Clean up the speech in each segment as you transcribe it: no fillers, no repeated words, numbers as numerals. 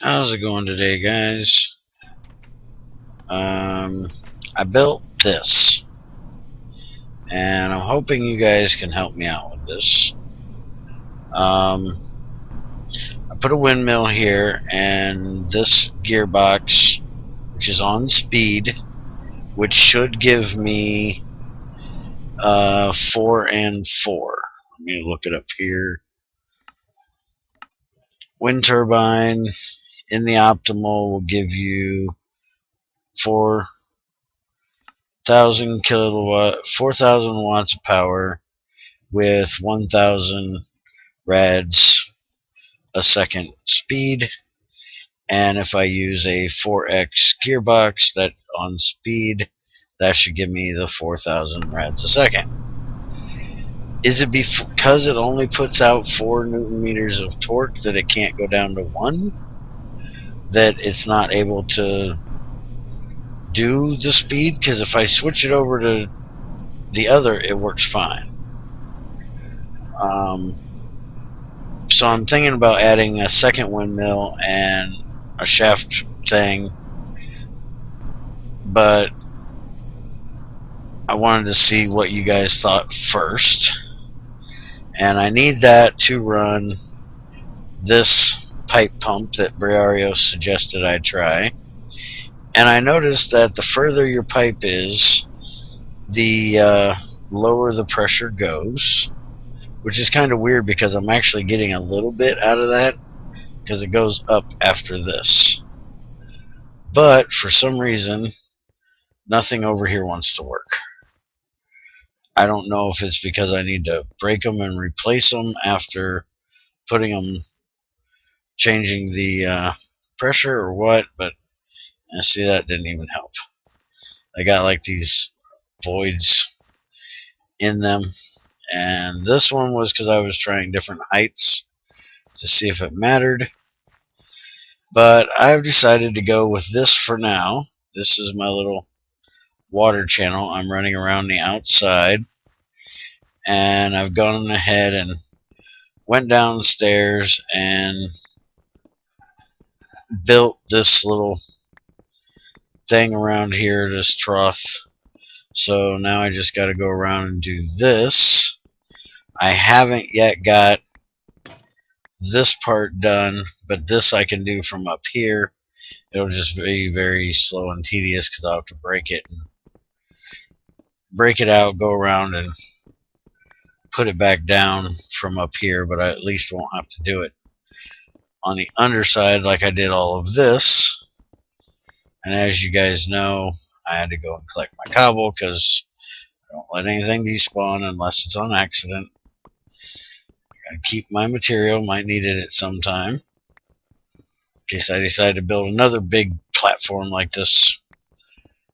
How's it going today, guys? I built this, and I'm hoping you guys can help me out with this. I put a windmill here, and this gearbox, which is on speed, which should give me 4 and 4. Let me look it up here. Wind turbine in the optimal will give you 4,000 watts of power with 1,000 rads a second speed. And if I use a 4x gearbox that on speed, that should give me the 4,000 rads a second. Is it because it only puts out 4 newton meters of torque that it can't go down to 1? That it's not able to do the speed? Because if I switch it over to the other, it works fine. So I'm thinking about adding a second windmill and a shaft thing, but I wanted to see what you guys thought first. And I need that to run this pipe pump that Briario suggested I try. And I noticed that the further your pipe is, the lower the pressure goes, which is kind of weird because I'm actually getting a little bit out of that because it goes up after this. But for some reason, nothing over here wants to work. I don't know if it's because I need to break them and replace them after putting them, changing the pressure or what, but I see that didn't even help. I got like these voids in them, and this one was because I was trying different heights to see if it mattered, but I've decided to go with this for now. This is my little water channel I'm running around the outside, and I've gone ahead and went downstairs and built this little thing around here, this trough. So now I just got to go around and do this. I haven't yet got this part done, but this I can do from up here. It'll just be very slow and tedious because I'll have to break it out, go around and put it back down from up here, but I at least won't have to do it on the underside like I did all of this. And as you guys know, I had to go and collect my cobble because I don't let anything despawn unless it's on accident. I gotta keep my material, might need it at some time in case I decide to build another big platform like this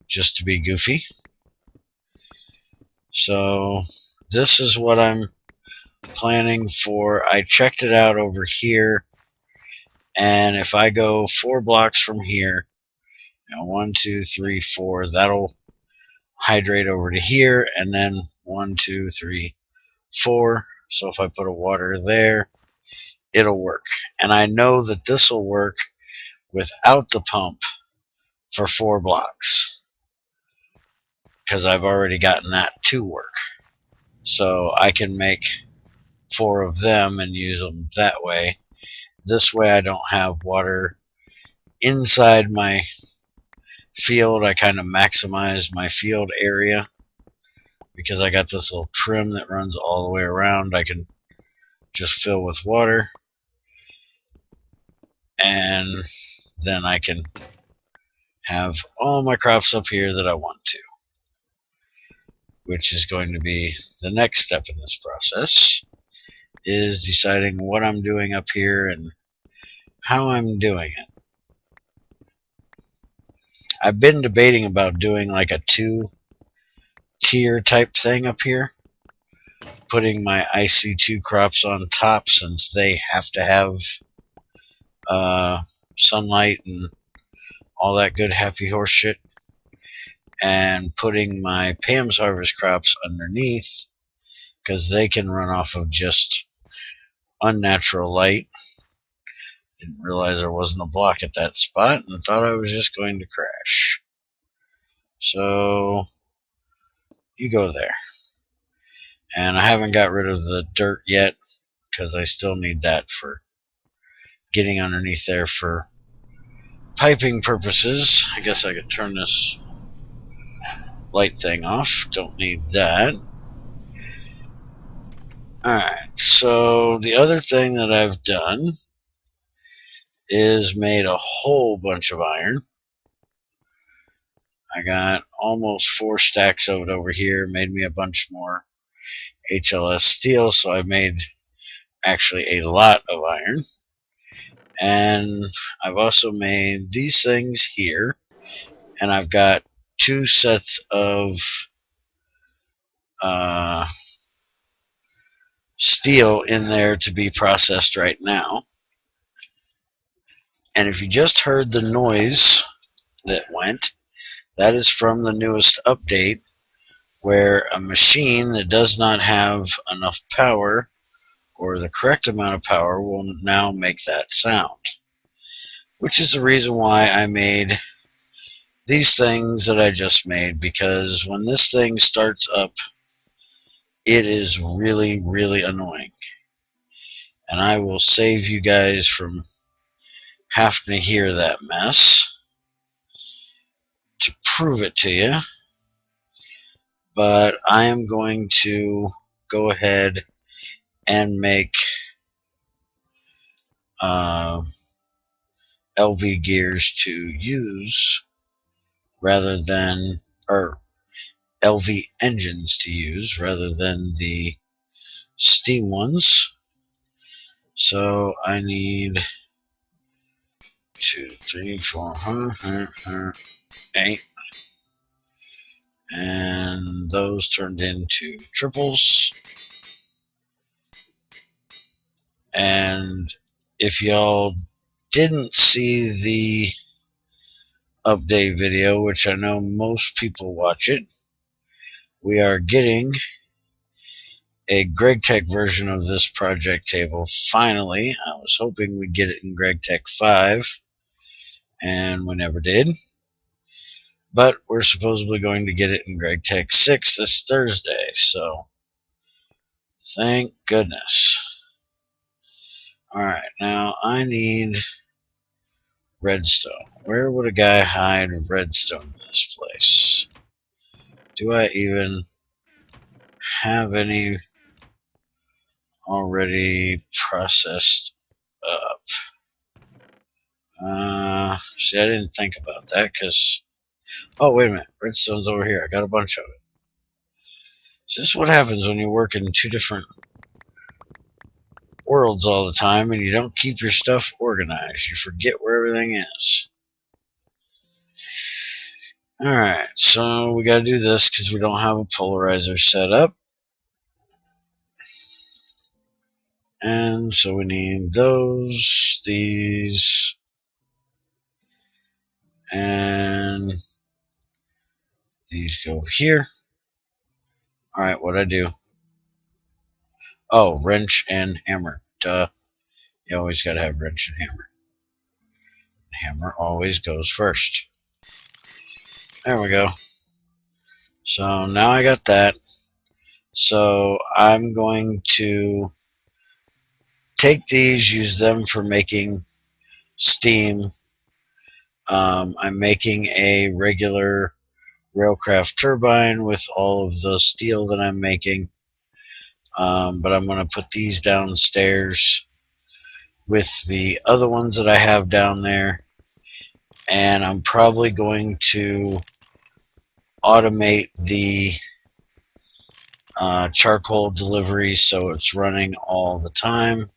just to be goofy. So this is what I'm planning for. I checked it out over here, and if I go 4 blocks from here, 1, 2, 3, 4, that'll hydrate over to here, and then 1, 2, 3, 4. So if I put a water there, it'll work. And I know that this will work without the pump for 4 blocks because I've already gotten that to work. So I can make 4 of them and use them that way. This way I don't have water inside my field. I kind of maximize my field area because I got this little trim that runs all the way around. I can just fill with water, and then I can have all my crops up here that I want to, which is going to be the next step in this process, is deciding what I'm doing up here and how I'm doing it. I've been debating about doing like a 2-tier type thing up here, putting my IC2 crops on top since they have to have sunlight and all that good happy horse shit, and putting my Pam's Harvest crops underneath because they can run off of just unnatural light. Didn't realize there wasn't a block at that spot and thought I was just going to crash. So you go there. And I haven't got rid of the dirt yet because I still need that for getting underneath there for piping purposes. I guess I could turn this light thing off. Don't need that. Alright, so the other thing that I've done is made a whole bunch of iron. I got almost 4 stacks of it over here. Made me a bunch more HLS steel, so I made actually a lot of iron. And I've also made these things here, and I've got 2 sets of steel in there to be processed right now. And if you just heard the noise that went, that is from the newest update, where a machine that does not have enough power or the correct amount of power will now make that sound, which is the reason why I made these things that I just made, because when this thing starts up, it is really, really annoying. And I will save you guys from having to hear that mess to prove it to you. But I am going to go ahead and make LV gears to use rather than, or LV engines to use rather than the steam ones. So I need 2, 3, 4, 8, and those turned into triples. And if y'all didn't see the update video, which I know most people watch it, we are getting a Gregtech version of this project table finally. I was hoping we'd get it in Gregtech 5, and we never did. But we're supposedly going to get it in Gregtech 6 this Thursday, so thank goodness. Alright, now I need redstone. Where would a guy hide redstone in this place? Do I even have any already processed up? See, I didn't think about that because... Oh, wait a minute. Redstone's over here. I got a bunch of it. So this is what happens when you work in 2 different worlds all the time and you don't keep your stuff organized. You forget where everything is. Alright, so we gotta do this because we don't have a polarizer set up. And so we need those, these, and these go here. Alright, what'd I do? Oh, wrench and hammer. Duh. You always gotta have wrench and hammer. Hammer always goes first. There we go. So now I got that. So I'm going to take these, use them for making steam. I'm making a regular railcraft turbine with all of the steel that I'm making. But I'm going to put these downstairs with the other ones that I have down there. And I'm probably going to automate the charcoal delivery so it's running all the time.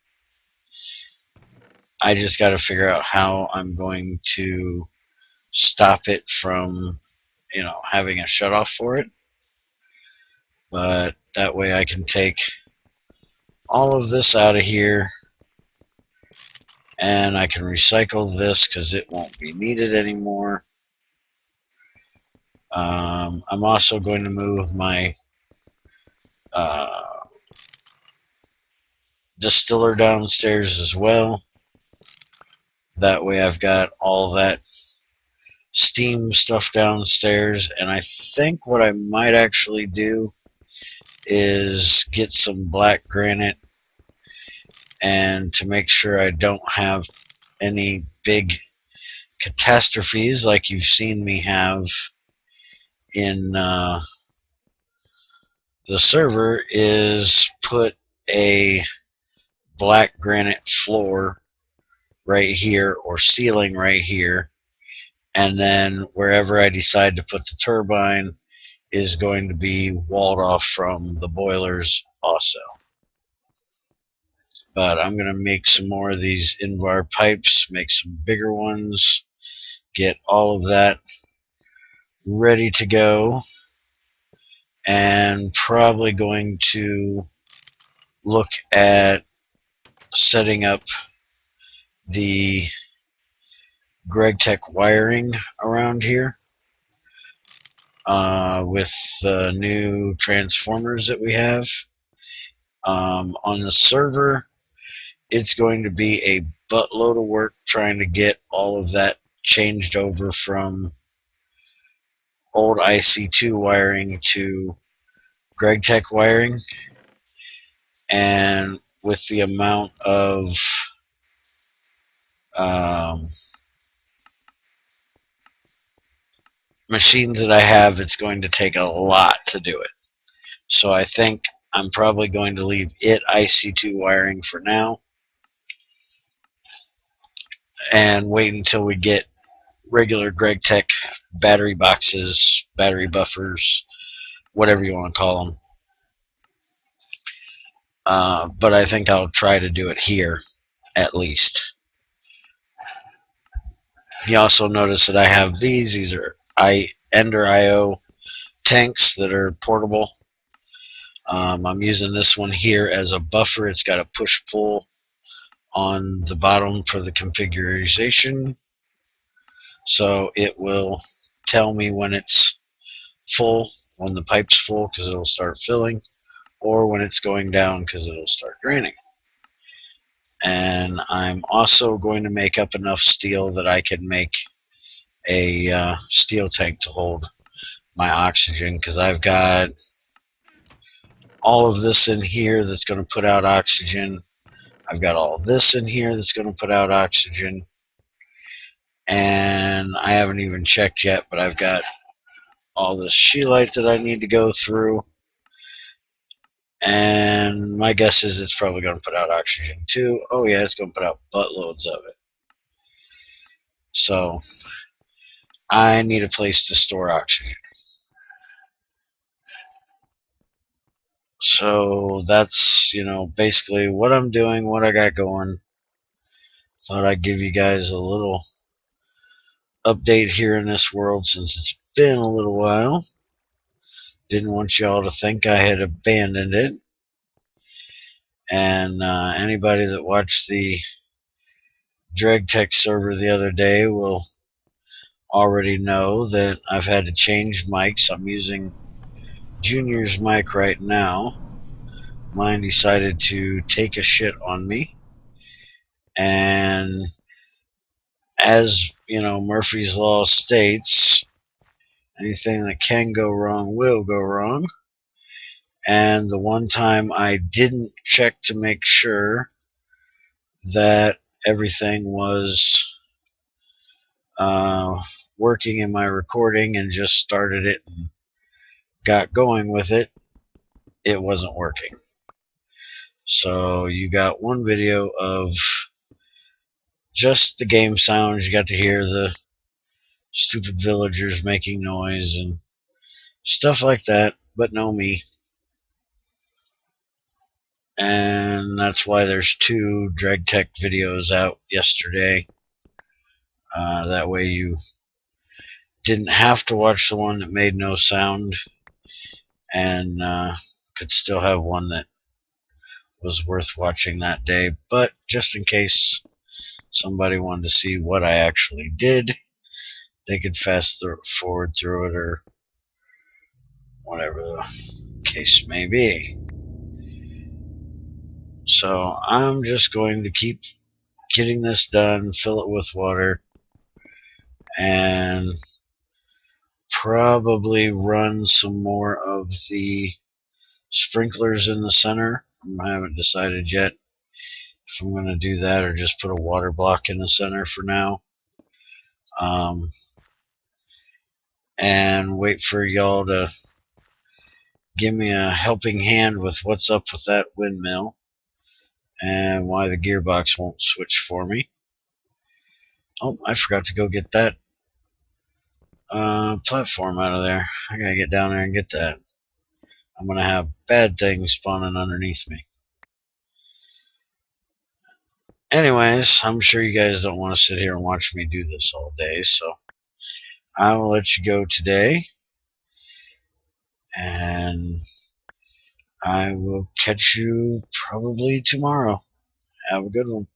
I just got to figure out how I'm going to stop it from, having a shutoff for it. But that way I can take all of this out of here and I can recycle this because it won't be needed anymore. I'm also going to move my distiller downstairs as well. That way I've got all that steam stuff downstairs. And I think what I might actually do is get some black granite, and to make sure I don't have any big catastrophes like you've seen me have in the server, is put a black granite floor right here or ceiling right here, and then wherever I decide to put the turbine is going to be walled off from the boilers also. But I'm going to make some more of these Invar pipes, make some bigger ones, get all of that ready to go, and probably going to look at setting up the Gregtech wiring around here with the new transformers that we have. On the server, it's going to be a buttload of work trying to get all of that changed over from old IC2 wiring to Gregtech wiring. And with the amount of machines that I have, it's going to take a lot to do it. So I think I'm probably going to leave it IC2 wiring for now and wait until we get regular Gregtech battery boxes, battery buffers, whatever you want to call them. But I think I'll try to do it here at least. You also notice that I have these. These are Ender IO tanks that are portable. I'm using this one here as a buffer. It's got a push-pull on the bottom for the configuration, so it will tell me when it's full, when the pipe's full, because it'll start filling, or when it's going down, because it'll start draining. And I'm also going to make up enough steel that I can make a steel tank to hold my oxygen, because I've got all of this in here that's going to put out oxygen. I've got all this in here that's going to put out oxygen. And I haven't even checked yet, but I've got all this scheelite that I need to go through. And my guess is it's probably going to put out oxygen too. Oh yeah, it's going to put out buttloads of it. So I need a place to store oxygen. So that's, basically what I'm doing, what I got going. Thought I'd give you guys a little update here in this world since it's been a little while. Didn't want y'all to think I had abandoned it. And anybody that watched the Gregtech server the other day will already know that I've had to change mics. I'm using Junior's mic right now. Mine decided to take a shit on me. And as Murphy's Law states, anything that can go wrong will go wrong. And the one time I didn't check to make sure that everything was working in my recording and just started it and got going with it, it wasn't working. So you got one video of just the game sounds. You got to hear the stupid villagers making noise and stuff like that, but no me. And that's why there's 2 Gregtech videos out yesterday. That way you didn't have to watch the one that made no sound and could still have one that was worth watching that day. But just in case somebody wanted to see what I actually did, they could fast forward through it or whatever the case may be. So I'm just going to keep getting this done, fill it with water, and probably run some more of the sprinklers in the center. I haven't decided yet if I'm going to do that or just put a water block in the center for now. And wait for y'all to give me a helping hand with what's up with that windmill and why the gearbox won't switch for me. Oh, I forgot to go get that platform out of there. I gotta get down there and get that. I'm gonna have bad things spawning underneath me. Anyways, I'm sure you guys don't want to sit here and watch me do this all day, so I will let you go today, and I will catch you probably tomorrow. Have a good one.